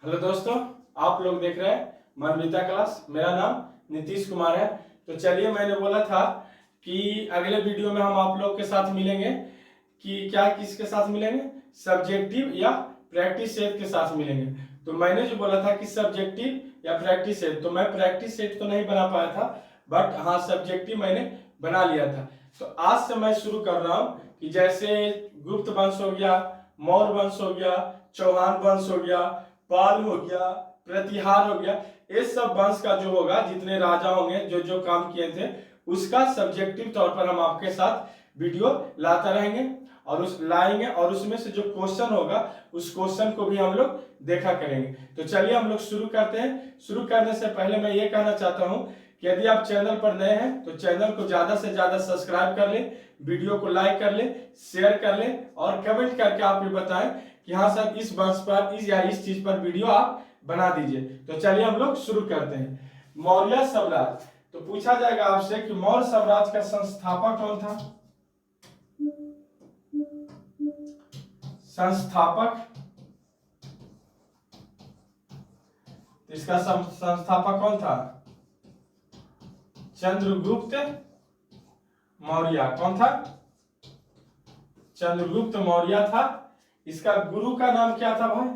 Hello दोस्तों, आप लोग देख रहे हैं मनविता क्लास। मेरा नाम नीतीश कुमार है। तो चलिए, मैंने बोला था कि अगले वीडियो में हम आप लोग के साथ मिलेंगे कि क्या किसके साथ मिलेंगे, सब्जेक्टिव या प्रैक्टिस सेट के साथ मिलेंगे। तो मैंने जो बोला था कि सब्जेक्टिव या प्रैक्टिस सेट, तो मैं प्रैक्टिस सेट तो नहीं बना पाया था, बट हाँ सब्जेक्टिव मैंने बना लिया था। तो आज से मैं शुरू कर रहा हूँ कि जैसे गुप्त वंश हो गया, मौर्य वंश हो गया, चौहान वंश हो गया, पाल हो गया, प्रतिहार हो गया, ये सब वंश का जो होगा, जितने राजा होंगे जो जो काम किए थे, उसका सब्जेक्टिव तौर पर हम आपके साथ वीडियो लाता रहेंगे और उसमें से जो क्वेश्चन होगा उस क्वेश्चन को भी हम लोग देखा करेंगे। तो चलिए हम लोग शुरू करते हैं। शुरू करने से पहले मैं ये कहना चाहता हूं कि यदि आप चैनल पर नए हैं तो चैनल को ज्यादा से ज्यादा सब्सक्राइब कर लें, वीडियो को लाइक कर लें, शेयर कर लें और कमेंट करके आप ये बताएं कि हाँ सर इस वंश पर इस चीज पर वीडियो आप बना दीजिए। तो चलिए हम लोग शुरू करते हैं। मौर्य साम्राज्य, तो पूछा जाएगा आपसे कि मौर्य साम्राज्य का संस्थापक कौन था। संस्थापक, इसका संस्थापक कौन था? चंद्रगुप्त मौर्य। कौन था? चंद्रगुप्त मौर्य था। इसका गुरु का नाम क्या था भाई?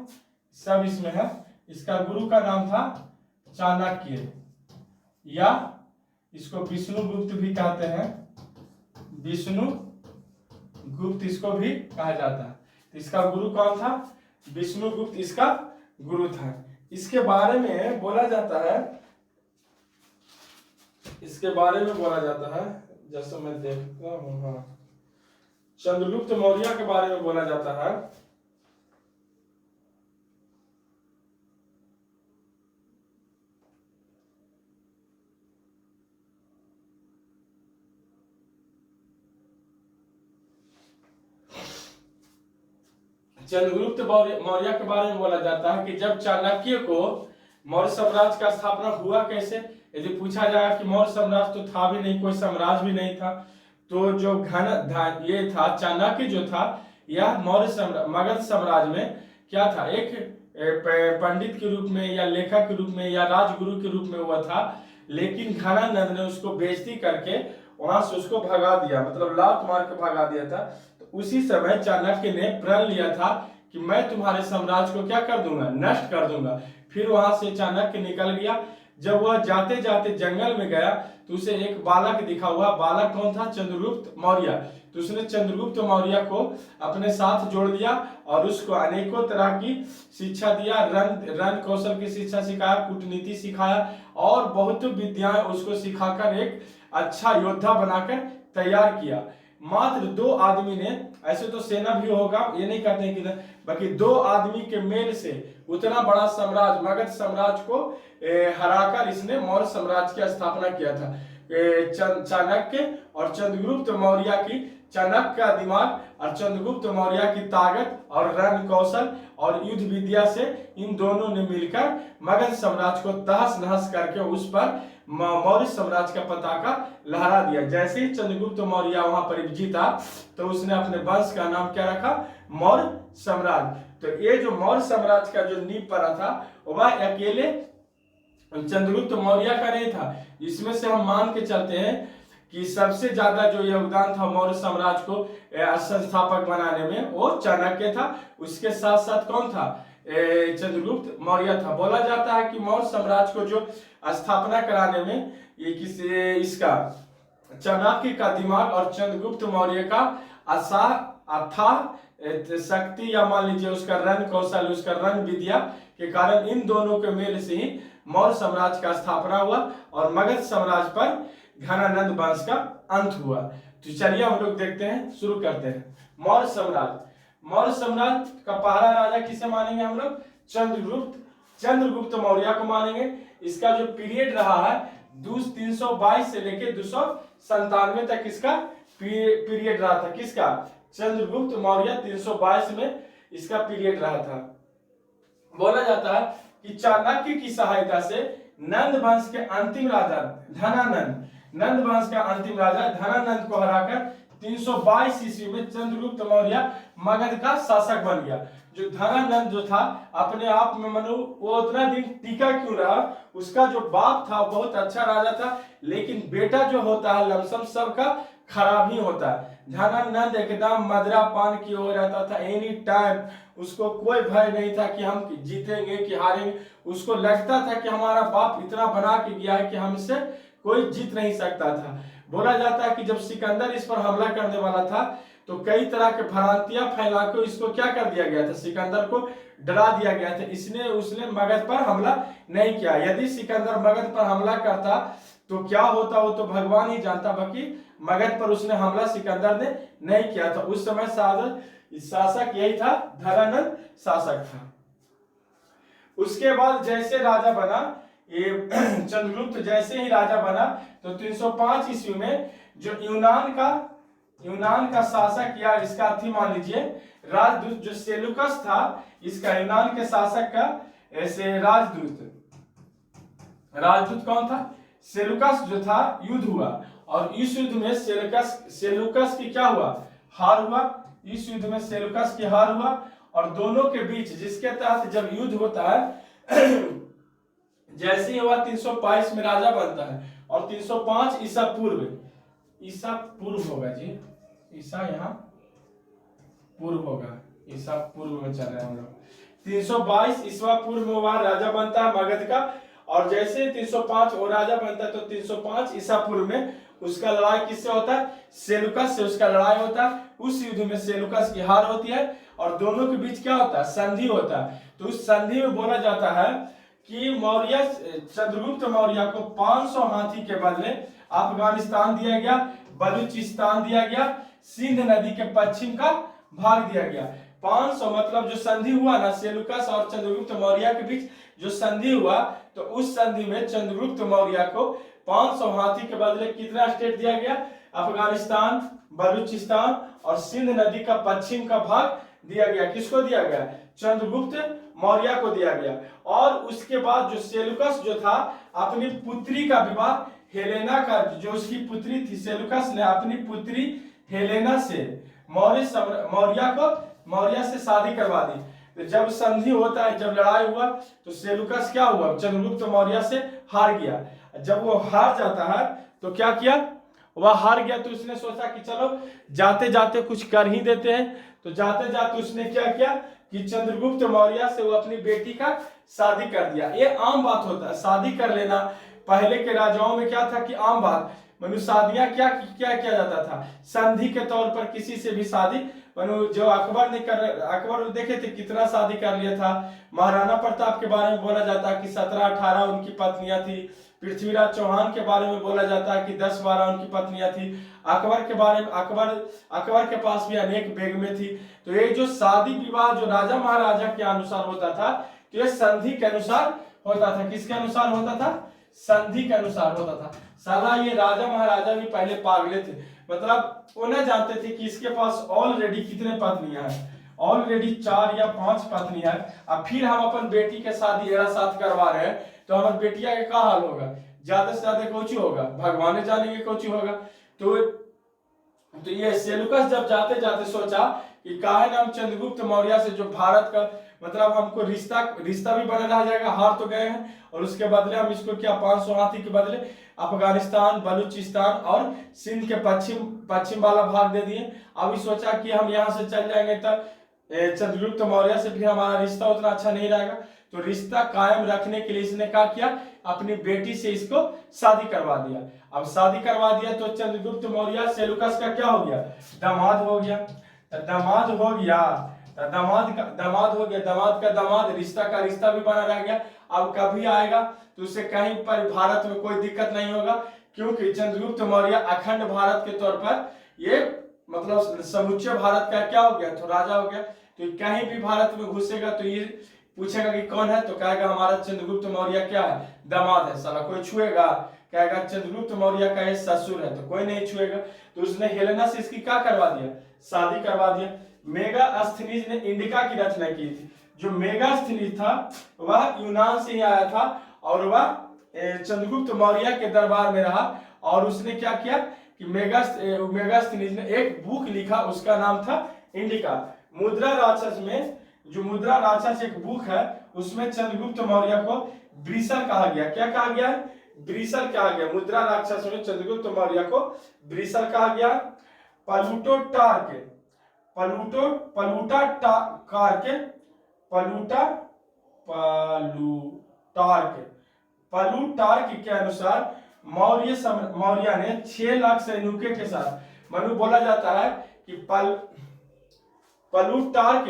सब इसमें है। इसका गुरु का नाम था चाणक्य, या इसको विष्णुगुप्त भी कहते हैं। विष्णुगुप्त इसको भी कहा जाता है। तो इसका गुरु कौन था? विष्णुगुप्त इसका गुरु था। इसके बारे में बोला जाता है, जैसे मैं देखता हूं, हाँ, चंद्रगुप्त मौर्य के बारे में बोला जाता है। चंद्रगुप्त मौर्य के बारे में बोला जाता है कि जब चाणक्य को मौर्य साम्राज्य का स्थापना हुआ कैसे। यदि पूछा जाए कि मौर्य साम्राज्य तो था भी नहीं, कोई साम्राज्य भी नहीं था, तो जो ये था चाणक्य जो था, यह मगध साम्राज्य में क्या था, एक पंडित के रूप में या लेखक के रूप में या राजगुरु के रूप में हुआ था। लेकिन घनानंद ने उसको बेइज्जती करके वहां से उसको भगा दिया, मतलब लात मार के भगा दिया था। तो उसी समय चाणक्य ने प्रण लिया था कि मैं तुम्हारे साम्राज्य को क्या कर दूंगा, नष्ट कर दूंगा। फिर वहां से चाणक्य निकल गया। जब वह जाते जाते जंगल में गया तो उसे एक बालक दिखा। हुआ बालक कौन था? चंद्रगुप्त मौर्य। तो उसने चंद्रगुप्त मौर्य को अपने साथ जोड़ दिया और उसको अनेकों तरह की शिक्षा दिया, रण कौशल की शिक्षा सिखाया, कूटनीति सिखाया और बहुत विद्याएं उसको सिखाकर एक अच्छा योद्धा बनाकर तैयार किया। मात्र 2 आदमी ने, ऐसे तो सेना भी होगा, ये नहीं कहते हैं कि बाकी 2 आदमी के मेल से उतना बड़ा साम्राज्य, मगध साम्राज्य को हराकर इसने मौर्य साम्राज्य की स्थापना किया था। चाणक्य और चंद्रगुप्त मौर्य की, चाणक्य का दिमाग और चंद्रगुप्त मौर्य की ताकत और रण कौशल और युद्ध विद्या से इन दोनों ने मिलकर मगध साम्राज्य को तहस नहस करके उस पर मौर्य साम्राज्य का पताका लहरा दिया। जैसे ही चंद्रगुप्त मौर्य वहां पर जीता तो उसने अपने वंश का नाम क्या रखा? मौर्य साम्राज्य। तो ये जो मौर्य साम्राज्य का जो नींव पड़ा था वह अकेले चंद्रगुप्त मौर्य का नहीं था। इसमें से हम मान के चलते हैं कि सबसे ज्यादा जो योगदान था मौर्य साम्राज्य को संस्थापक बनाने में वो चाणक्य था। उसके साथ साथ कौन था? चंद्रगुप्त मौर्य था। बोला जाता है कि मौर्य साम्राज्य को जो स्थापना कराने में इसका चाणक्य का दिमाग और चंद्रगुप्त मौर्य का अथाह शक्ति, या मान लीजिए उसका रण कौशल, उसका रण विद्या के कारण इन दोनों के मेल से ही मौर्य साम्राज्य का स्थापना हुआ और मगध साम्राज्य पर घनानंद वंश का अंत हुआ। तो चलिए हम लोग देखते हैं, शुरू करते हैं। मौर्य साम्राज्य। मौर्य साम्राज्य का पहला राजा किसे मानेंगे हम लोग? चंद्रगुप्त मौर्य को मानेंगे। इसका जो पीरियड रहा है 322 से लेके 297 तक इसका पीरियड रहा था। किसका? चंद्रगुप्त मौर्य 322 में इसका पीरियड रहा था। बोला जाता है कि चाणक्य की सहायता से नंद वंश के अंतिम राजा धनानंद को हराकर 322 ईस्वी में चंद्रगुप्त मौर्य मगध का शासक बन गया। जो धनानंद जो था अपने आप में मनु वो उतना दिन टीका क्यों रहा, उसका जो बाप था बहुत अच्छा राजा था, लेकिन बेटा जो होता है लमसम सबका खराब ही होता है। धनानंद एकदम मदरा पान की ओर रहता था, एनी टाइम उसको कोई भय नहीं था कि हम जीतेंगे कि हारेंगे। उसको लगता था कि हमारा बाप इतना बना के गया है कि हमसे कोई जीत नहीं सकता था। बोला जाता है कि जब सिकंदर इस पर हमला करने वाला था तो कई तरह के भ्रांतियां फैला के इसको क्या कर दिया गया था, सिकंदर को डरा दिया गया था। उसने मगध पर हमला नहीं किया। यदि सिकंदर मगध पर हमला करता तो क्या होता वो तो भगवान ही जानता, बाकी मगध पर उसने हमला सिकंदर ने नहीं किया था। उस समय शासक यही था, धनानंद शासक था। उसके बाद जैसे राजा बना ये चंद्रगुप्त, जैसे ही राजा बना तो 305 ईस्वी में जो यूनान का शासक या इसका थी मान लीजिए राजदूत जो सेलुकस था, इसका यूनान के शासक का ऐसे राजदूत कौन था, सेलुकस जो था, युद्ध हुआ और इस युद्ध में सेलुकस की क्या हुआ, हार हुआ। इस युद्ध में सेलुकस की हार हुआ और दोनों के बीच जिसके तहत जब युद्ध होता है जैसे ही हुआ 322 में राजा बनता है और 305 ईसा पूर्व होगा जी, ईसा यहाँ पूर्व होगा, ईसा पूर्व में चल रहे हैं हम लोग। 322 ईसा पूर्व में वहां राजा बनता है मगध का, और जैसे 305 वो राजा बनता है तो 305 ईसा पूर्व में उसका लड़ाई किससे होता है, सेलुकस से उसका लड़ाई होता है। उस युद्ध में सेलुकस की हार होती है और दोनों के बीच क्या होता है, संधि होता है। तो उस संधि में बोला जाता है कि चंद्रगुप्त मौर्य को 500 हाथी के बदले अफगानिस्तान दिया गया, बलूचिस्तान दिया गया, सिंध नदी के पश्चिम का भाग दिया गया। 500 मतलब जो संधि हुआ ना सेलुकस और चंद्रगुप्त मौर्य के बीच जो संधि हुआ, तो उस संधि में चंद्रगुप्त मौर्य को 500 हाथी के बदले कितना स्टेट दिया गया, अफगानिस्तान, बलूचिस्तान और सिंध नदी का पश्चिम का भाग दिया गया। किसको दिया गया, चंद्रगुप्त मौर्य को दिया गया। और उसके बाद जो सेलुकस जो था अपनी पुत्री का विवाह हेलेना का, जो उसकी पुत्री थी, सेलुकस ने अपनी पुत्री हेलेना से मौर्य से शादी करवा दी। तो जब संधि होता है, जब लड़ाई हुआ तो सेलुकस क्या हुआ, चंद्रगुप्त मौर्य से हार गया। जब वो हार जाता है तो क्या किया, वह हार गया तो उसने सोचा कि चलो जाते जाते कुछ कर ही देते हैं। तो जाते जाते उसने क्या किया कि चंद्रगुप्त मौर्य से वो अपनी बेटी का शादी कर दिया। ये आम बात होता है, शादी कर लेना पहले के राजाओं में क्या था कि आम बात, मनु शादियां क्या किया जाता था, संधि के तौर पर किसी से भी शादी। मनु जो अकबर देखे थे कितना शादी कर लिया था। महाराणा प्रताप के बारे में बोला जाता है कि 17-18 उनकी पत्नियां थी। पृथ्वीराज चौहान के बारे में बोला जाता है कि 10-12 उनकी पत्नियां थी। अकबर के बारे में अकबर के पास भी अनेक बेगमें थी। तो ये जो शादी विवाह जो राजा महाराजा के अनुसार होता था, तो ये संधि के अनुसार होता था। किसके अनुसार होता था, संधि के अनुसार होता था। साला ये राजा महाराजा भी पहले पागले थे, मतलब वो न जानते थे कि इसके पास ऑलरेडी कितने पत्नियां हैं, ऑलरेडी 4 या 5 पत्नियां हैं। अब फिर हम अपन बेटी के शादी एक साथ करवा रहे हैं तो हमारी बेटिया का क्या हाल होगा, ज्यादा से ज्यादा कोची होगा, भगवान जानेंगे कोची होगा। तो ये सेलुकस जब जाते जाते सोचा कि काहे नाम चंद्रगुप्त मौर्य से जो भारत का मतलब हमको रिश्ता भी बना रह जाएगा, हार तो गए हैं, और उसके बदले हम इसको क्या 500 हाथी के बदले अफगानिस्तान, बलूचिस्तान और सिंध के पश्चिम वाला भाग दे दिए। अभी सोचा कि हम यहाँ से चल जाएंगे तब चंद्रगुप्त मौर्य से भी हमारा रिश्ता उतना अच्छा नहीं रहेगा। तो रिश्ता कायम रखने के लिए इसने क्या किया, अपनी बेटी से इसको शादी करवा दिया। अब शादी करवा दिया तो चंद्रगुप्त मौर्य सेलुकस का क्या हो गया, दामाद हो गया। दामाद हो गया, दामाद का दामाद, रिश्ता का रिश्ता भी बना रह गया। अब कभी आएगा तो उसे कहीं पर भारत में कोई दिक्कत नहीं होगा, क्योंकि चंद्रगुप्त मौर्य अखंड भारत के तौर पर ये मतलब समुच्चय भारत का क्या हो गया, तो राजा हो गया। तो कहीं भी भारत में घुसेगा तो ये पूछेगा कि कौन है, तो कहेगा हमारा चंद्रगुप्त मौर्य क्या है, दामाद है। साला कोई छुएगा, कहेगा चंद्रगुप्त मौर्य का ये ससुर है, तो कोई नहीं छुएगा। तो उसने हेलेना से इसकी क्या करवा दिया, शादी करवा दिया। मेगास्थनीज ने इंडिका की रचना की थी। जो मेगास्थनीज था वह यूनान से ही आया था और वह चंद्रगुप्त मौर्य के दरबार में रहा, और उसने क्या किया कि मेगास्थनीज ने एक बुक लिखा, उसका नाम था इंडिका। मुद्रा राक्षस में, जो मुद्रा राक्षस एक बुक है, उसमें चंद्रगुप्त मौर्य को ब्रीसर कहा गया। क्या कहा गया है? ब्रीसर कहा गया। मुद्रा राक्षस में चंद्रगुप्त मौर्य को ब्रीसर कहा गया। प्लूटार्क के अनुसार मौर्य ने 6 लाख सैनिकों के साथ, मनु बोला जाता है कि प्लूटार्क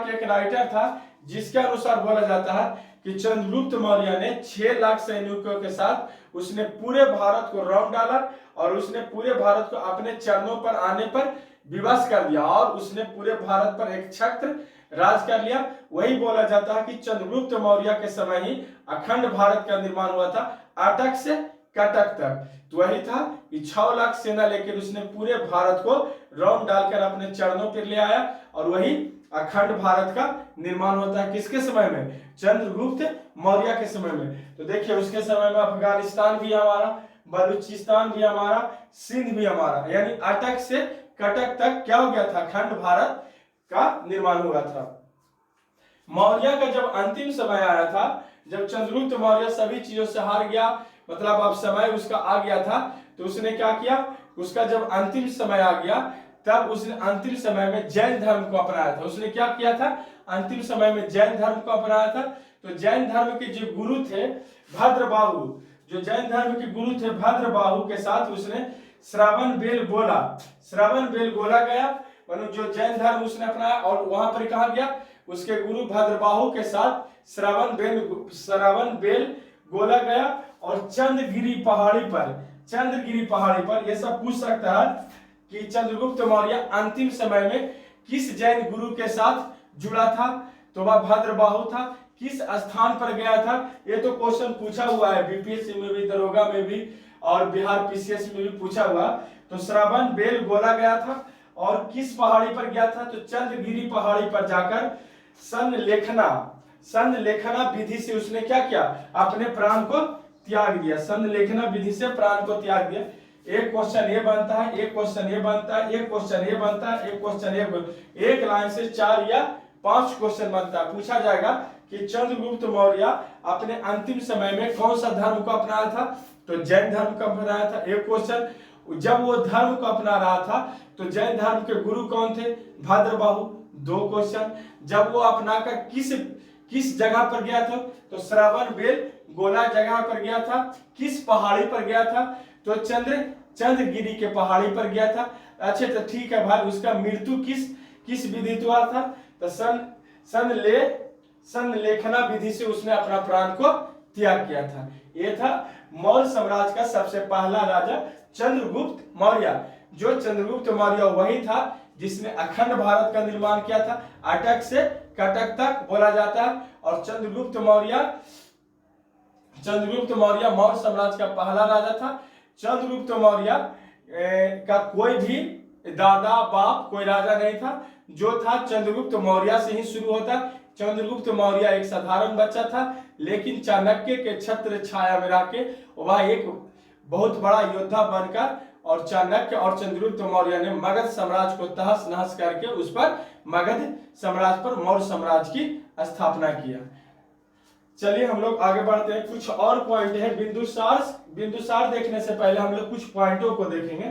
एक राइटर था, जिसके अनुसार बोला जाता है कि चंद्रगुप्त मौर्य ने 6 लाख सैनिकों के साथ उसने पूरे भारत को राउंड डाला और उसने पूरे भारत को अपने चरणों पर आने पर विवश कर दिया और उसने पूरे भारत पर एक छत्र राज कर लिया। वही बोला जाता है कि चंद्रगुप्त मौर्य के समय ही अखंड भारत का निर्माण हुआ था, अटक से कटक तक। तो वही था कि 6 लाख सेना लेकर उसने पूरे भारत को राउंड डालकर अपने चरणों पर ले आया और वही अखंड भारत का निर्माण होता है। किसके समय में? चंद्रगुप्त मौर्य के समय में। तो देखिए उसके समय में अफगानिस्तान भी हमारा, बलूचिस्तान भी हमारा, सिंध भी हमारा, यानी अटक से कटक तक क्या हो गया था? अखंड भारत का निर्माण हुआ था। मौर्य का जब अंतिम समय आया था, जब चंद्रगुप्त मौर्य सभी चीजों से हार गया, मतलब अब समय उसका आ गया था, तो उसने क्या किया? उसका जब अंतिम समय आ गया, तब उसने अंतिम समय में जैन धर्म को अपनाया था। उसने क्या किया था? अंतिम समय में जैन धर्म को अपनाया था। तो जैन धर्म के जो गुरु थे भद्रबाहु, जो जैन धर्म के गुरु थे भद्रबाहु के साथ उसने श्रवण बेलगोला गया, मतलब जो जैन धर्म उसने अपनाया। और वहां पर कहा गया? उसके गुरु भद्रबाहु के साथ श्रवण बेलगोला गया और चंद्रगिरी पहाड़ी पर, ये सब पूछ सकता है कि चंद्रगुप्त मौर्य अंतिम समय में किस जैन गुरु के साथ जुड़ा था? तो वह भद्रबाहु था। किस स्थान पर गया था? ये तो क्वेश्चन पूछा हुआ है बीपीएससी में भी, दरोगा में भी और बिहार पीसीएस में भी पूछा हुआ। तो श्रवण बेलगोला गया था और किस पहाड़ी पर गया था? तो चंद्रगिरी पहाड़ी पर जाकर संलेखना विधि से उसने क्या किया? अपने प्राण को त्याग दिया। संलेखना विधि से प्राण को त्याग दिया। एक क्वेश्चन ये बनता है, एक क्वेश्चन ये बनता है, एक क्वेश्चन ये बनता है, एक क्वेश्चन ये, एक लाइन से 4 या 5 क्वेश्चन बनता है। पूछा जाएगा कि चंद्रगुप्त मौर्य अपने अंतिम समय में कौन सा धर्म को अपनाया था? तो जैन धर्म को अपनाया था। एक क्वेश्चन, जब वो धर्म को अपना रहा था तो जैन धर्म के गुरु कौन थे? भद्रबाहु। 2 क्वेश्चन, जब वो अपनाकर किस जगह पर गया था? तो श्रवण बेलगोला जगह पर गया था। किस पहाड़ी पर गया था? तो चंद्रगिरी के पहाड़ी पर गया था। अच्छा तो ठीक है भाई, उसका मृत्यु किस विधि हुआ था? तो संलेखना विधि से उसने अपना प्राण को त्याग किया था। ये था मौर्य साम्राज्य का सबसे पहला राजा चंद्रगुप्त मौर्य। जो चंद्रगुप्त मौर्य वही था जिसने अखंड भारत का निर्माण किया था, अटक से कटक तक बोला जाता है। और चंद्रगुप्त मौर्य मौर्य साम्राज्य का पहला राजा था। चंद्रगुप्त मौर्य का कोई भी दादा बाप कोई राजा नहीं था, जो था चंद्रगुप्त मौर्य से ही शुरू होता। चंद्रगुप्त मौर्य एक साधारण बच्चा था, लेकिन चाणक्य के छत्र छाया में रह के वह एक बहुत बड़ा योद्धा बनकर और चाणक्य और चंद्रगुप्त मौर्य ने मगध साम्राज्य को तहस नहस करके उस पर मगध साम्राज्य पर मौर्य साम्राज्य की स्थापना किया। चलिए हम लोग आगे बढ़ते हैं। कुछ और पॉइंट है बिंदुसार देखने से पहले हम लोग कुछ पॉइंटों को देखेंगे।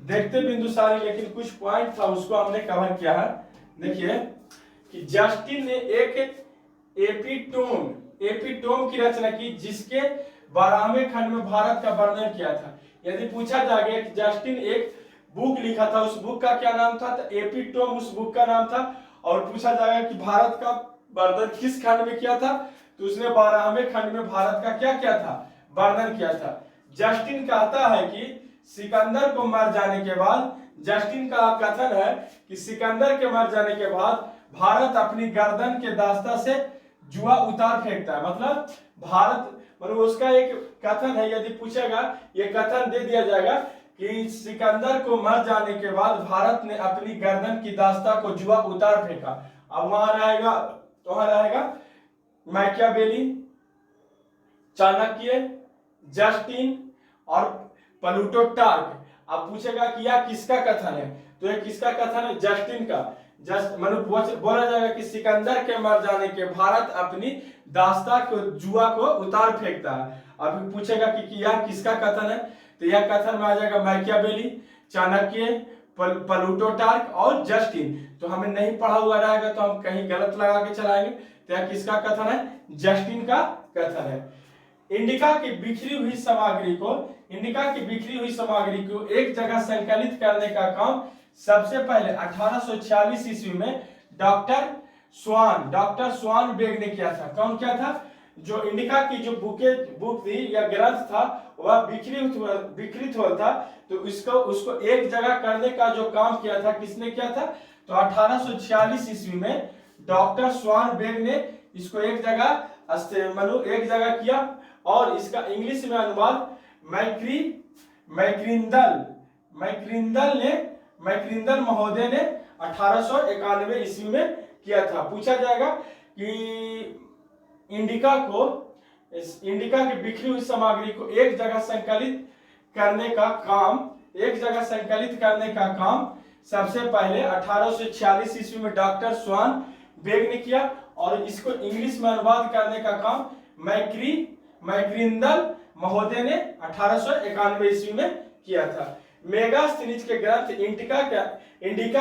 देखते बिंदुसारी, लेकिन कुछ पॉइंट था उसको हमने कवर किया है। देखिए कि जस्टिन ने एक एपिटोम की रचना की, जिसके 12वें खंड में भारत का वर्णन किया था। यदि पूछा जाएगा कि जस्टिन एक बुक लिखा था, उस बुक का क्या नाम था? तो एपिटोम उस बुक का नाम था। और पूछा जाएगा कि भारत का वर्णन किस खंड में किया था? तो उसने 12वें खंड में भारत का क्या किया था? वर्णन किया था। जस्टिन कहता है कि सिकंदर को मर जाने के बाद, जस्टिन का कथन है कि सिकंदर के मर जाने के बाद भारत अपनी गर्दन के दास्ता से जुआ उतार फेंकता है। मतलब भारत, मतलब उसका एक कथन है, यदि पूछेगा ये कथन दे दिया जाएगा कि सिकंदर को मर जाने के बाद भारत ने अपनी गर्दन की दास्ता को जुआ उतार फेंका। अब वहां रहेगा मैकियावेली, चाणक्य, जस्टिन और प्लूटोटार्क। अब पूछेगा कि यह किसका कथन है, तो ये किसका कथन है? जस्टिन का। बोला जाएगा कि सिकंदर के मर जाने के भारत अपनी दास्ता को जुआ को उतार फेंकता है। अभी पूछेगा कि यह किसका कथन है, तो यह कथन में आ जाएगा मैकियावेली, चाणक्य, प्लूटोटार्क और जस्टिन। तो हमें नहीं पढ़ा हुआ रहेगा तो हम कहीं गलत लगा के चलाएंगे। तो यह किसका कथन है? जस्टिन का कथन है। इंडिका की बिखरी हुई सामग्री को एक जगह संकलित करने का काम सबसे पहले 1846 ईस्वी में डॉक्टर स्वान बेग ने किया था। कौन किया था? जो इंडिका की जो बुक थी या ग्रंथ था वह विकृत हुआ था, तो उसको एक जगह करने का जो काम किया था किसने किया था? तो 1846 ईस्वी में डॉक्टर स्वान बेग ने इसको एक जगह किया, और इसका इंग्लिश में अनुवाद मैक्रिंदल महोदय ने 1891 ईस्वी में किया था। पूछा जाएगा कि इंडिका की बिखरी हुई सामग्री को एक जगह संकलित करने का काम सबसे पहले 1846 ईस्वी में डॉक्टर स्वान बेग ने किया, और इसको इंग्लिश में अनुवाद करने का काम मैक्रिंदल महोदय ने 1891 ईस्वी में किया था। मेगास्थनीज के ग्रंथ इंडिका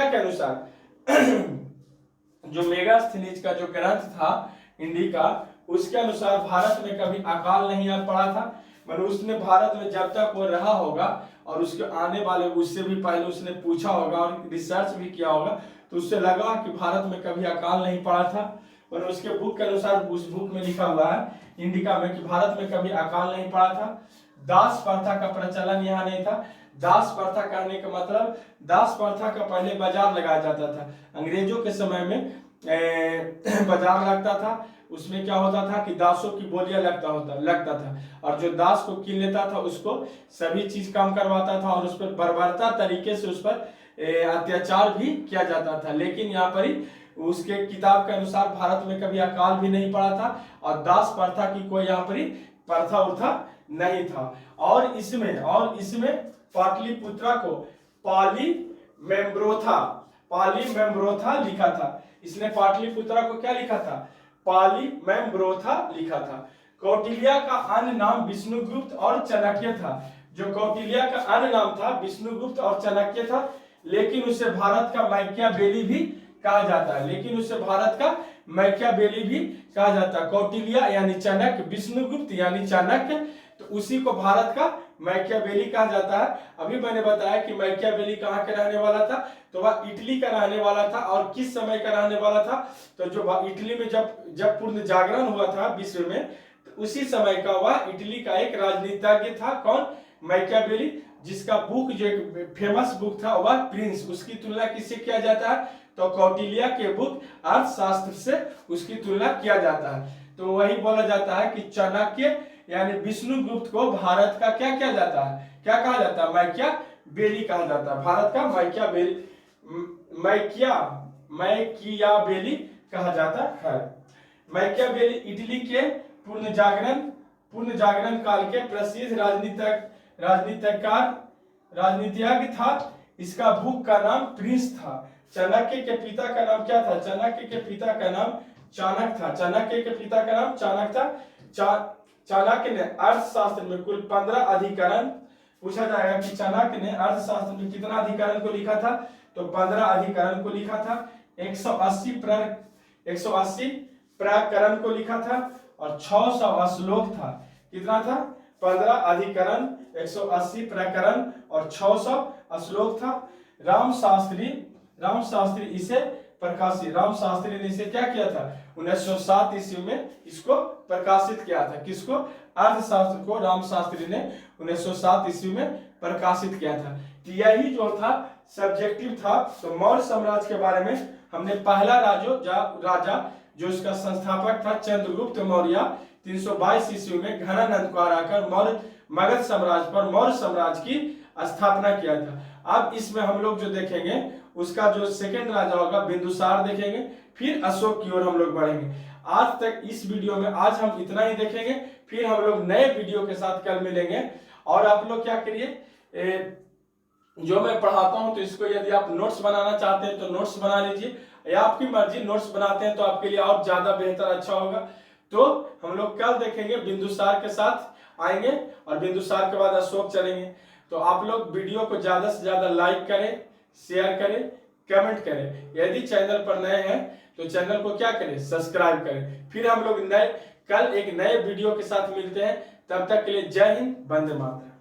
के अनुसार जो मेगास्थनीज का जो ग्रंथ था इंडिका, उसके अनुसार भारत में कभी अकाल नहीं आ पड़ा था। मतलब उसने भारत में जब तक वो रहा होगा और उसके आने वाले उससे भी पहले उसने पूछा होगा और रिसर्च भी किया होगा, तो उससे लगा कि भारत में कभी अकाल नहीं पड़ा था। और उसके बुक के अनुसार उस बुक में लिखा हुआ है इंडिका में कि भारत में कभी अकाल नहीं पड़ा था। दास प्रथा का प्रचलन यहाँ नहीं था। दास प्रथा करने का मतलब, दास प्रथा का पहले बाजार लगाया जाता था। अंग्रेजों के समय में बाजार लगता था, उसमें क्या होता था कि दासों की बोलियां लगता था, और जो दास को कीन लेता था उसको सभी चीज काम करवाता था, और उस पर बर्बरता तरीके से उस पर अत्याचार भी किया जाता था। लेकिन यहाँ पर ही उसके किताब के अनुसार भारत में कभी अकाल भी नहीं पड़ा था, और दास प्रथा की कोई यहाँ पर प्रथा उर्था नहीं था। और इसमें पाटलिपुत्रा को पाली मेम्ब्रोथा लिखा था। इसने पाटलिपुत्रा को क्या लिखा था? पाली मेम्ब्रोथा लिखा था। कौटिल्य का अन्य नाम विष्णुगुप्त और चाणक्य था। जो कौटिल्य का अन्य नाम था विष्णुगुप्त और चाणक्य था, लेकिन उसे भारत का मैकियावेली भी कहा जाता है। कौटिल्य यानी चाणक्य, विष्णुगुप्त यानी चाणक्य, तो उसी को भारत का मैकियावेली कहा जाता है। अभी मैंने बताया कि मैकियावेली कहाँ का रहने वाला था, तो वह इटली का रहने वाला था। और किस समय का रहने वाला था? तो जो इटली में जब पूर्ण जागरण हुआ था विश्व में, तो उसी समय का वह इटली का एक राजनीतिज्ञ था। कौन? मैकियावेली, जिसका बुक जो एक फेमस बुक था वह प्रिंस। उसकी तुलना किससे किया जाता है? तो कौटिल्य के बुक अर्थशास्त्र से उसकी तुलना किया जाता है। तो वही बोला जाता है कि चाणक्य यानी विष्णुगुप्त को भारत का क्या किया जाता है? क्या कहा जाता है? मैकियावेली कहा जाता है। भारत का मैकियावेली कहा जाता है। मैकियावेली इटली के पूर्ण जागरण काल के प्रसिद्ध राजनीतिज्ञ था। इसका बुक का नाम प्रिंस था। चाणक्य के पिता का नाम क्या था? चाणक्य के पिता का नाम चाणक्य था। चाणक्य ने अर्थशास्त्र में कुल 15 अधिकरण, पूछा जाएगा कि चाणक्य ने अर्थशास्त्र में कितना अधिकरण को लिखा था? तो 15 अधिकरण को लिखा था। 180 प्रकरण को लिखा था, और 600 श्लोक था। कितना था? 15 अधिकरण, 180 प्रकरण और 600 श्लोक था। राम शास्त्री ने इसे क्या किया था? 1907 ईस्वी में इसको प्रकाशित किया था। किसको? अर्थशास्त्र को राम शास्त्री ने 1907 ईस्वी में प्रकाशित किया था। तो यही जो था सब्जेक्टिव था। तो मौर्य साम्राज्य के बारे में हमने पहला राजा जो इसका संस्थापक था चंद्रगुप्त मौर्य 322 ईस्वी में घनानंद को हराकर मगध साम्राज्य की स्थापना किया था। अब इसमें हम लोग जो देखेंगे उसका जो सेकंड राजा होगा बिंदुसार देखेंगे, फिर अशोक की ओर हम लोग बढ़ेंगे। आज तक इस वीडियो में आज हम इतना ही देखेंगे, फिर हम लोग नए वीडियो के साथ कल मिलेंगे। और आप लोग क्या करिए, जो मैं पढ़ाता हूं तो इसको यदि आप नोट्स बनाना चाहते हैं तो नोट्स बना लीजिए, या आपकी मर्जी, नोट्स बनाते हैं तो आपके लिए और ज्यादा बेहतर अच्छा होगा। तो हम लोग कल देखेंगे, बिंदुसार के साथ आएंगे और बिंदुसार के बाद अशोक चलेंगे। तो आप लोग वीडियो को ज्यादा से ज्यादा लाइक करें, शेयर करें, कमेंट करें। यदि चैनल पर नए हैं तो चैनल को क्या करें, सब्सक्राइब करें। फिर हम लोग कल एक नए वीडियो के साथ मिलते हैं। तब तक के लिए जय हिंद, वंदे मातरम।